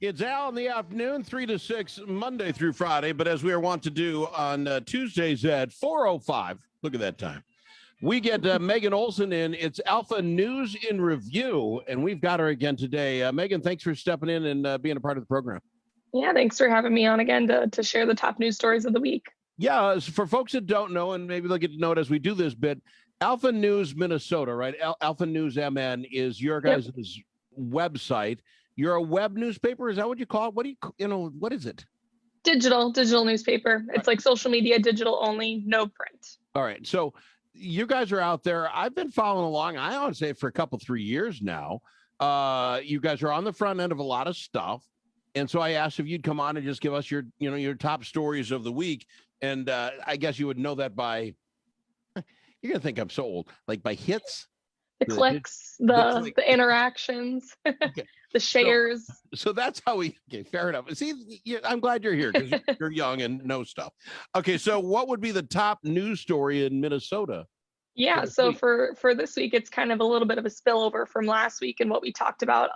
It's Al in the afternoon, 3 to 6, Monday through Friday. But as we are wont to do on Tuesdays at 4:05, look at that time. We get Megan Olson in. It's Alpha News in Review, and we've got her again today. Megan, thanks for stepping in and being a part of the program. Yeah, thanks for having me on again to share the top news stories of the week. Yeah, for folks that don't know, and maybe they'll get to know it as we do this bit, Alpha News Minnesota, right? Alpha News MN is your guys' website. You're a web newspaper. Is that what you call it? What do what is it? Digital newspaper. It's like social media, digital only, no print. All right. So you guys are out there. I've been following along, I would say, for 3 years now. You guys are on the front end of a lot of stuff. And so I asked if you'd come on and just give us your top stories of the week. And I guess you would know that by, you're going to think I'm so old, like by hits. The clicks, the interactions, okay. The shares. So that's how okay, fair enough. See, I'm glad you're here because you're young and know stuff. Okay, so what would be the top news story in Minnesota? Yeah, so for this week, it's kind of a little bit of a spillover from last week and what we talked about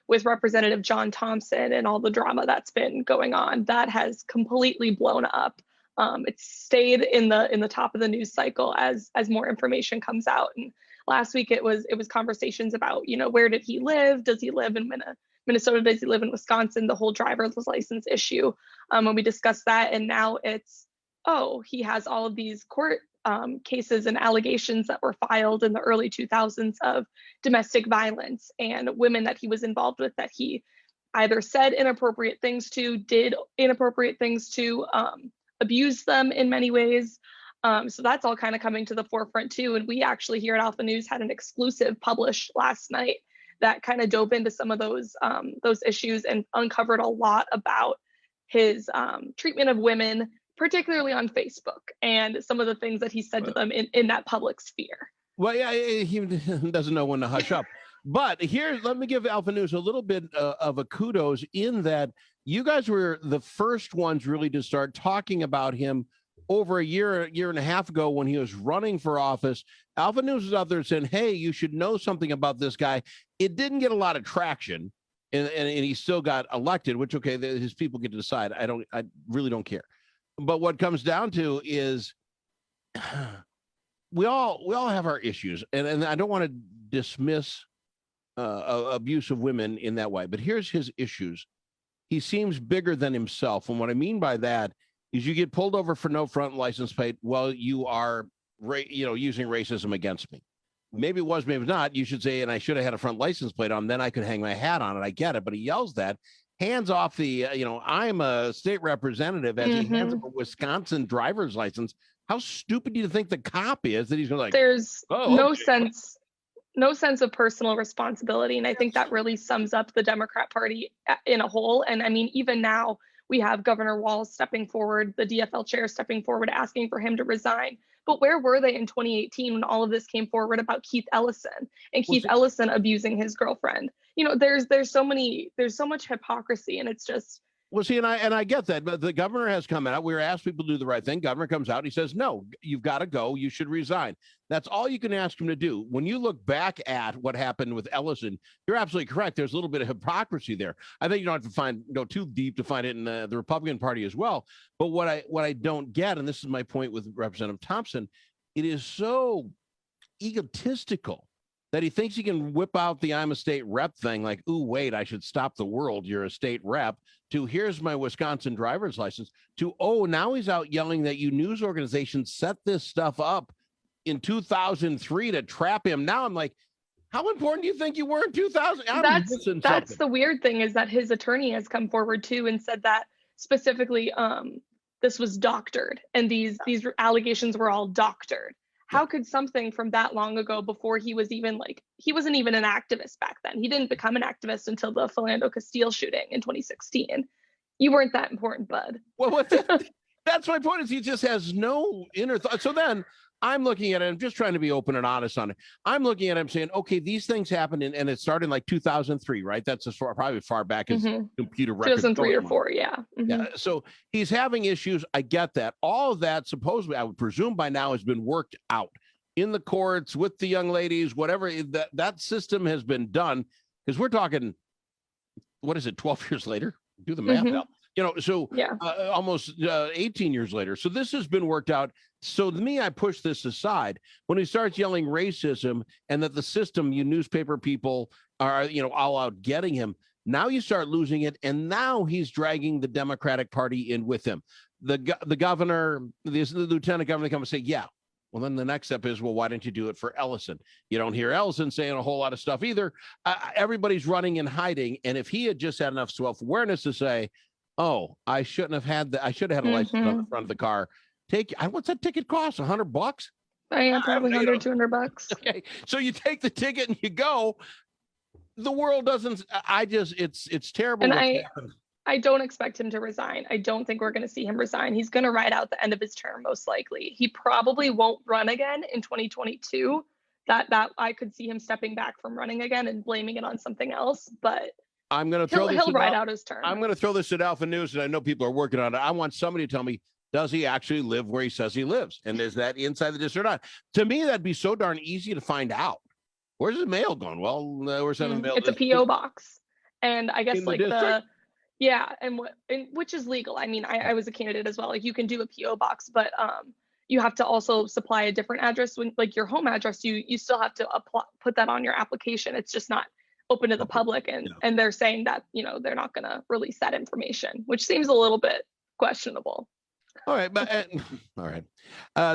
with Representative John Thompson and all the drama that's been going on. That has completely blown up. It's stayed in the top of the news cycle as more information comes out. And last week it was conversations about, where did he live? Does he live in Minnesota? Does he live in Wisconsin? The whole driver's license issue. And we discussed that. And now it's, he has all of these court cases and allegations that were filed in the early 2000s of domestic violence and women that he was involved with that he either said inappropriate things to, did inappropriate things to, abused them in many ways. So that's all kind of coming to the forefront too. And we actually here at Alpha News had an exclusive published last night that kind of dove into some of those issues and uncovered a lot about his treatment of women, particularly on Facebook, and some of the things that he said to them in that public sphere. Well, yeah, he doesn't know when to hush up. But here, let me give Alpha News a little bit of a kudos in that you guys were the first ones really to start talking about him over a year and a half ago when he was running for office. Alpha News was out there saying, hey, you should know something about this guy. It didn't get a lot of traction, and he still got elected, which, okay, his people get to decide. I really don't care. But what comes down to is we all have our issues, and I don't want to dismiss abuse of women in that way. But here's his issues. He seems bigger than himself. And what I mean by that is you get pulled over for no front license plate. Well, you are, using racism against me. Maybe it was, maybe not. You should say, and I should have had a front license plate on, then I could hang my hat on it. I get it. But he yells that, hands off the, I'm a state representative as he hands up a Wisconsin driver's license. How stupid do you think the cop is that he's going to like, there's no sense of personal responsibility. And I think that really sums up the Democrat Party in a whole. And I mean, even now we have Governor Walz stepping forward, the DFL chair stepping forward, asking for him to resign. But where were they in 2018 when all of this came forward about Keith Ellison and Keith Ellison abusing his girlfriend? There's so much hypocrisy, and it's just. Well, see, and I get that, but the governor has come out. We were asked people to do the right thing. Governor comes out. He says, no, you've got to go. You should resign. That's all you can ask him to do. When you look back at what happened with Ellison, you're absolutely correct. There's a little bit of hypocrisy there. I think you don't have to go too deep to find it in the Republican Party as well. But what I don't get, and this is my point with Representative Thompson, it is so egotistical that he thinks he can whip out the I'm a state rep thing like, ooh, wait, I should stop the world. You're a state rep. To here's my Wisconsin driver's license. To, now he's out yelling that you news organizations set this stuff up in 2003 to trap him. Now I'm like, how important do you think you were in 2000? That's the weird thing is that his attorney has come forward too and said that specifically this was doctored and these allegations were all doctored. How could something from that long ago, before he wasn't even an activist back then. He didn't become an activist until the Philando Castile shooting in 2016. You weren't that important, bud. Well, that's my point is he just has no inner thought. So then I'm looking at it, I'm just trying to be open and honest on it. I'm looking at him saying, okay, these things happened and it started in like 2003, right? That's probably far back as computer records. 2003 or 4, yeah. Yeah. So he's having issues. I get that. All of that supposedly, I would presume by now, has been worked out in the courts with the young ladies, whatever that system has been done. Because we're talking what is it, 12 years later? Do the math now. So Yeah. Almost 18 years later. So this has been worked out. So to me, I push this aside when he starts yelling racism and that the system, you newspaper people are, all out getting him. Now you start losing it. And now he's dragging the Democratic Party in with him. The governor, the lieutenant governor come and say, yeah. Well, then the next step is, well, why don't you do it for Ellison? You don't hear Ellison saying a whole lot of stuff either. Everybody's running and hiding. And if he had just had enough self-awareness to say, oh, I shouldn't have had that. I should have had a license on the front of the car. What's that ticket cost? $100? Yeah, probably $100, $200. Okay. So you take the ticket and you go. The world doesn't, it's terrible. And I don't expect him to resign. I don't think we're going to see him resign. He's going to ride out the end of his term, most likely. He probably won't run again in 2022. That I could see him stepping back from running again and blaming it on something else. But I'm going to he'll ride out his term. I'm going to throw this at Alpha News, and I know people are working on it. I want somebody to tell me, does he actually live where he says he lives? And is that inside the district or not? To me, that'd be so darn easy to find out. Where's the mail going? Well, we're sending the mail. It's a PO box. And I guess which is legal. I mean, I was a candidate as well. Like, you can do a PO box, but you have to also supply a different address when, like, your home address. You still have to put that on your application. It's just not open to the public, and they're saying that they're not going to release that information, which seems a little bit questionable. All right, but all right,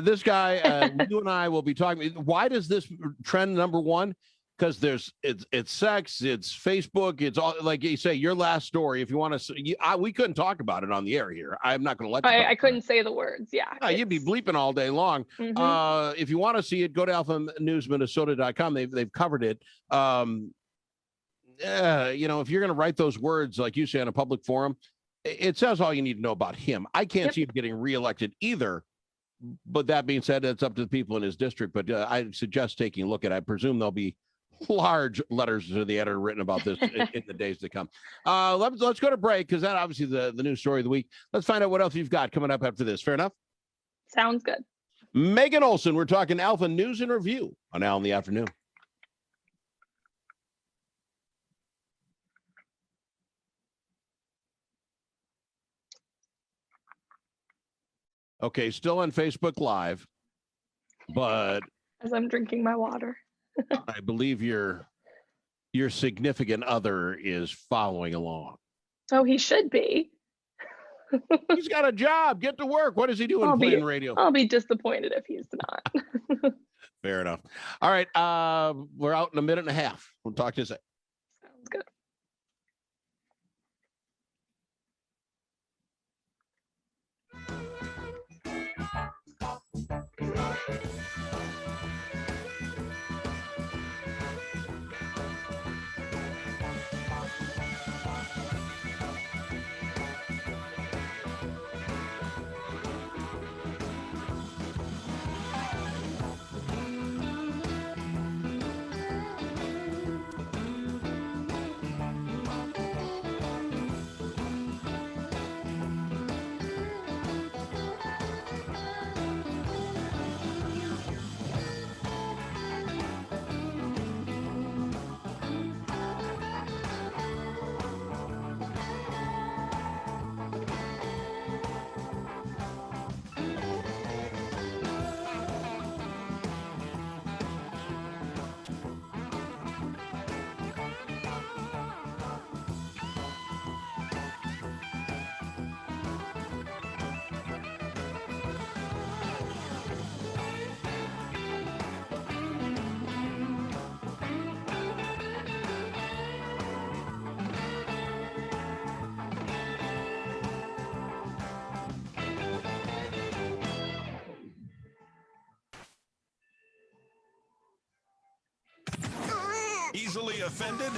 this guy, you and I will be talking. Why does this trend number one? Because it's sex, it's Facebook, it's all, like you say, your last story. If you want to, we couldn't talk about it on the air here. I'm not going to let you. I couldn't say the words. Yeah, you'd be bleeping all day long. If you want to see it, go to alphanewsminnesota.com. They've covered it. If you're going to write those words, like you say, on a public forum, it says all you need to know about him. I can't see him getting reelected either. But that being said, it's up to the people in his district. But I suggest taking a look at it. I presume there'll be large letters to the editor written about this in the days to come. Let's go to break, because that obviously the news story of the week. Let's find out what else you've got coming up after this. Fair enough? Sounds good. Megan Olson, we're talking Alpha News and Review on Al in the Afternoon. Okay, still on Facebook Live, but as I'm drinking my water, I believe your significant other is following along. Oh, he should be. He's got a job. Get to work. What is he doing playing radio? I'll be disappointed if he's not. Fair enough. All right, we're out in a minute and a half. We'll talk to you soon. Sounds good. Easily offended?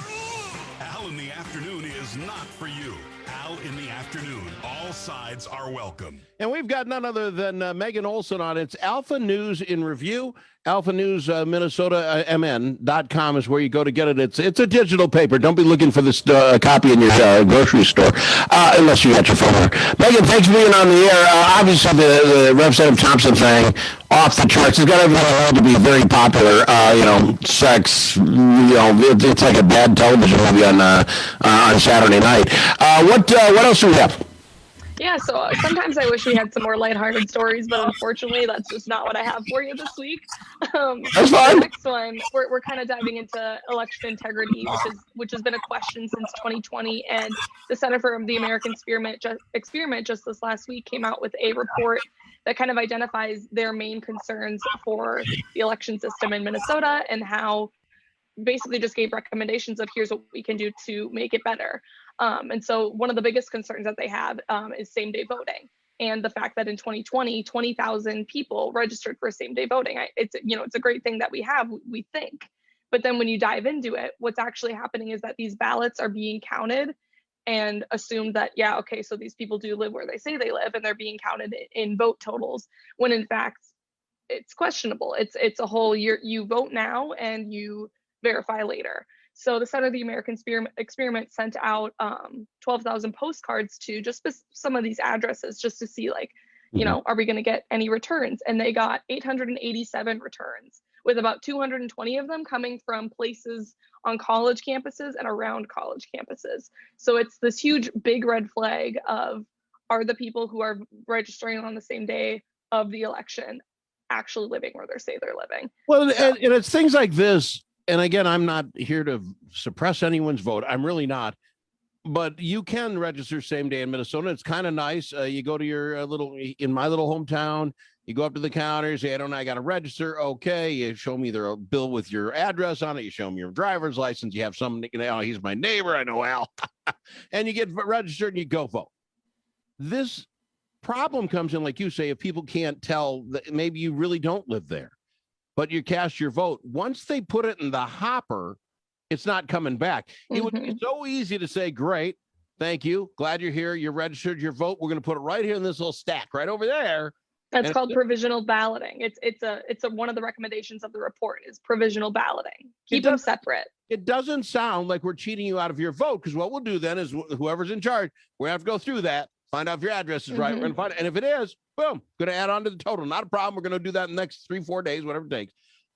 Al in the Afternoon is not for you. Al in the afternoon. All sides are welcome. And we've got none other than Megan Olson on. It's Alpha News in Review. Alpha News Minnesota MN.com is where you go to get it. It's a digital paper. Don't be looking for this copy in your grocery store unless you got your phone there. Megan, thanks for being on the air. Obviously, the Representative Thompson thing off the charts. It's got everyone around to be very popular. Sex. It's like a bad television movie on Saturday night. What else do we have? Yeah, so sometimes I wish we had some more lighthearted stories, but unfortunately, that's just not what I have for you this week. That's fine. The next one, we're kind of diving into election integrity, which has been a question since 2020. And the Center for the American Experiment just this last week came out with a report that kind of identifies their main concerns for the election system in Minnesota and how basically just gave recommendations of here's what we can do to make it better. And so one of the biggest concerns that they have is same-day voting, and the fact that in 2020, 20,000 people registered for same-day voting. It's a great thing that we have, we think. But then when you dive into it, what's actually happening is that these ballots are being counted and assumed that, yeah, okay, so these people do live where they say they live, and they're being counted in vote totals, when in fact, it's questionable. It's a whole, you vote now and you verify later. So the Center of the American Experiment sent out 12,000 postcards to just some of these addresses just to see, like, are we going to get any returns? And they got 887 returns, with about 220 of them coming from places on college campuses and around college campuses. So it's this huge big red flag of, are the people who are registering on the same day of the election actually living where they say they're living? Well, and it's things like this. And again, I'm not here to suppress anyone's vote. I'm really not. But you can register same day in Minnesota. It's kind of nice. You go to your in my little hometown, you go up to the counter, say, I got to register. Okay. You show me their bill with your address on it. You show me your driver's license. You have some, he's my neighbor. I know Al. And you get registered and you go vote. This problem comes in, like you say, if people can't tell that maybe you really don't live there, but you cast your vote. Once they put it in the hopper, it's not coming back. It would be so easy to say, great, thank you, glad you're here, you're registered, your vote, we're going to put it right here in this little stack right over there. That's called provisional balloting. It's one of the recommendations of the report is provisional balloting. Keep them separate. It doesn't sound like we're cheating you out of your vote, because what we'll do then is whoever's in charge, we're going to have to go through that, find out if your address is right. We're going to find it. And if it is, boom, going to add on to the total. Not a problem. We're going to do that in the next 3-4 days, whatever it takes.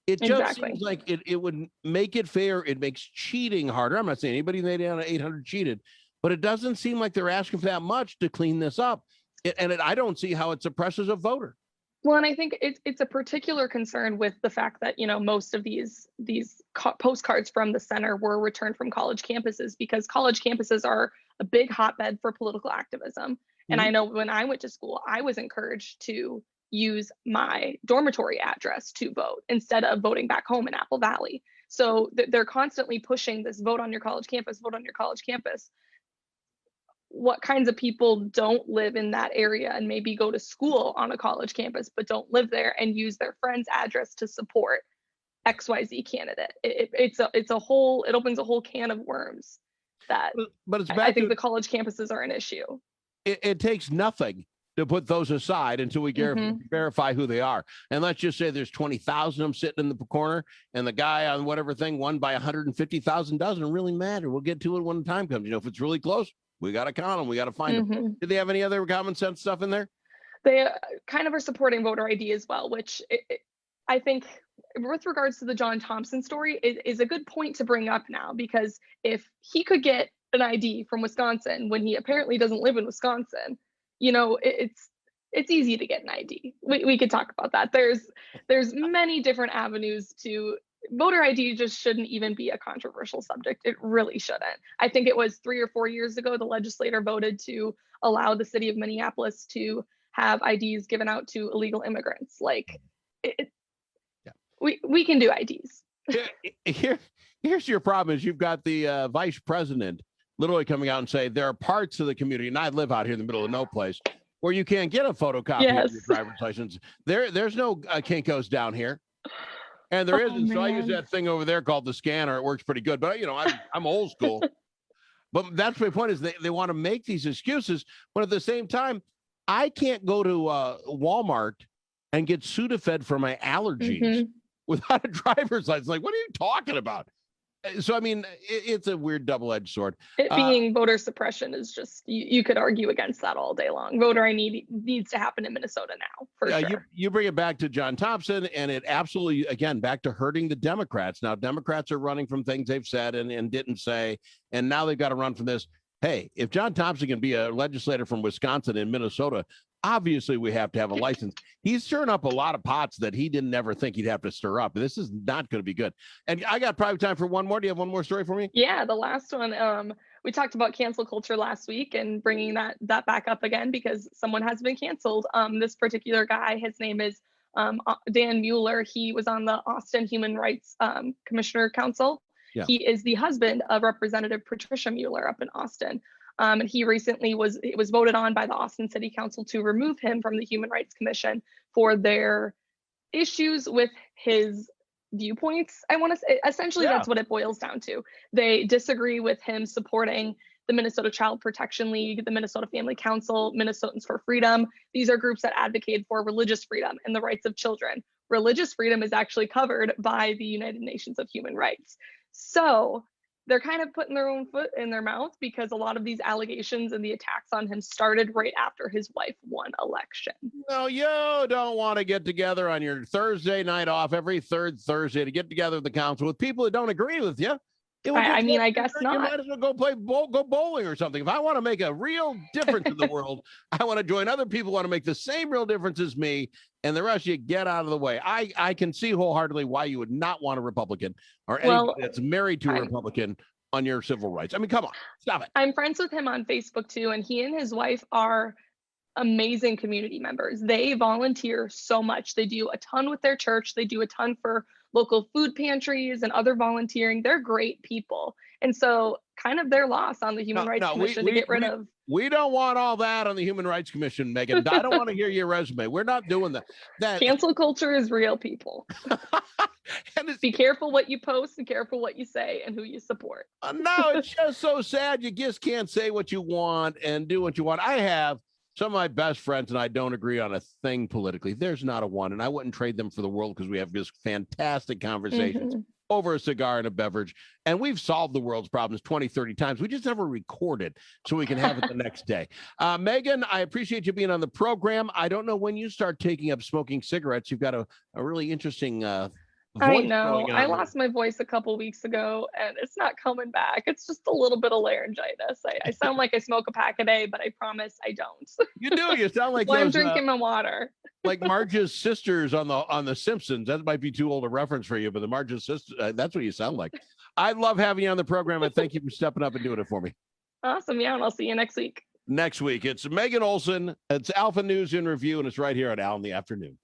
It just seems like it would make it fair. It makes cheating harder. I'm not saying anybody made it on 800 cheated, but it doesn't seem like they're asking for that much to clean this up. I don't see how it suppresses a voter. Well, and I think it's a particular concern with the fact that, most of these postcards from the center were returned from college campuses, because college campuses are a big hotbed for political activism. And I know when I went to school, I was encouraged to use my dormitory address to vote instead of voting back home in Apple Valley. So they're constantly pushing this vote on your college campus, vote on your college campus. What kinds of people don't live in that area and maybe go to school on a college campus, but don't live there and use their friend's address to support XYZ candidate? It opens a whole can of worms that but it's I think the college campuses are an issue. It takes nothing to put those aside until we verify who they are. And let's just say there's 20,000 of them sitting in the corner, and the guy on whatever thing won by 150,000. Doesn't really matter. We'll get to it when the time comes. If it's really close, we got to count them. We got to find them. Did they have any other common sense stuff in there? They kind of are supporting voter ID as well, which I think with regards to the John Thompson story is a good point to bring up now, because if he could get an ID from Wisconsin when he apparently doesn't live in Wisconsin, it's easy to get an ID. We could talk about that. There's many different avenues to voter ID. Just shouldn't even be a controversial subject. It really shouldn't. I think it was 3 or 4 years ago, the legislator voted to allow the city of Minneapolis to have IDs given out to illegal immigrants. We can do IDs. Here's your problem is you've got the vice president literally coming out and say there are parts of the community, and I live out here in the middle of no place, where you can't get a photocopy of your driver's license. There's no Kinkos down here. And there isn't. So I use that thing over there called the scanner. It works pretty good. But, I'm old school. But that's my point is they want to make these excuses, but at the same time, I can't go to Walmart and get Sudafed for my allergies without a driver's license. Like, what are you talking about? So, I mean, it's a weird double-edged sword. It being voter suppression is just, you could argue against that all day long. Voter ID needs to happen in Minnesota now, for sure. You bring it back to John Thompson, and it absolutely, again, back to hurting the Democrats. Now, Democrats are running from things they've said and didn't say, and now they've got to run from this. Hey, if John Thompson can be a legislator from Wisconsin and Minnesota, obviously we have to have a license. He's stirring up a lot of pots that he didn't ever think he'd have to stir up. This is not going to be good. And I got probably time for one more. Do you have one more story for me? Yeah, the last one. We talked about cancel culture last week and bringing that back up again because someone has been canceled. This particular guy, his name is Dan Mueller. He was on the Austin Human Rights Commissioner Council. Yeah. He is the husband of Representative Patricia Mueller up in Austin. And he recently it was voted on by the Austin City Council to remove him from the Human Rights Commission for their issues with his viewpoints. I want to say, essentially, that's what it boils down to. They disagree with him supporting the Minnesota Child Protection League, the Minnesota Family Council, Minnesotans for Freedom. These are groups that advocate for religious freedom and the rights of children. Religious freedom is actually covered by the United Nations of Human Rights. So they're kind of putting their own foot in their mouth because a lot of these allegations and the attacks on him started right after his wife won election. No, you don't want to get together on your Thursday night off every third Thursday to get together with the council with people that don't agree with you. I guess not. You might as well go bowling or something. If I want to make a real difference in the world, I want to join other people who want to make the same real difference as me, and the rest of you get out of the way. I can see wholeheartedly why you would not want a Republican or anybody that's married to a Republican on your civil rights. I mean, come on, stop it. I'm friends with him on Facebook too, and he and his wife are amazing community members. They volunteer so much. They do a ton with their church. They do a ton for local food pantries and other volunteering. They're great people. And so kind of their loss on the Human Rights Commission to get rid of. We don't want all that on the Human Rights Commission, Megan. I don't want to hear your resume. We're not doing that. Cancel culture is real, people. And be careful what you post and careful what you say and who you support. No, it's just so sad. You just can't say what you want and do what you want. I have some of my best friends and I don't agree on a thing politically. There's not a one, and I wouldn't trade them for the world because we have this fantastic conversations over a cigar and a beverage, and we've solved the world's problems 20, 30 times. We just never recorded so we can have it the next day. Megan, I appreciate you being on the program. I don't know when you start taking up smoking cigarettes. You've got a really interesting I know. I lost my voice a couple weeks ago and it's not coming back. It's just a little bit of laryngitis. I sound like I smoke a pack a day, but I promise I don't. You do. You sound like I'm drinking my water. Like Marge's sisters on the Simpsons. That might be too old a reference for you, but the Marge's sisters, that's what you sound like. I love having you on the program, and thank you for stepping up and doing it for me. Awesome. Yeah, and I'll see you next week. Next week, it's Megan Olson. It's Alpha News in Review, and it's right here at Al in the Afternoon.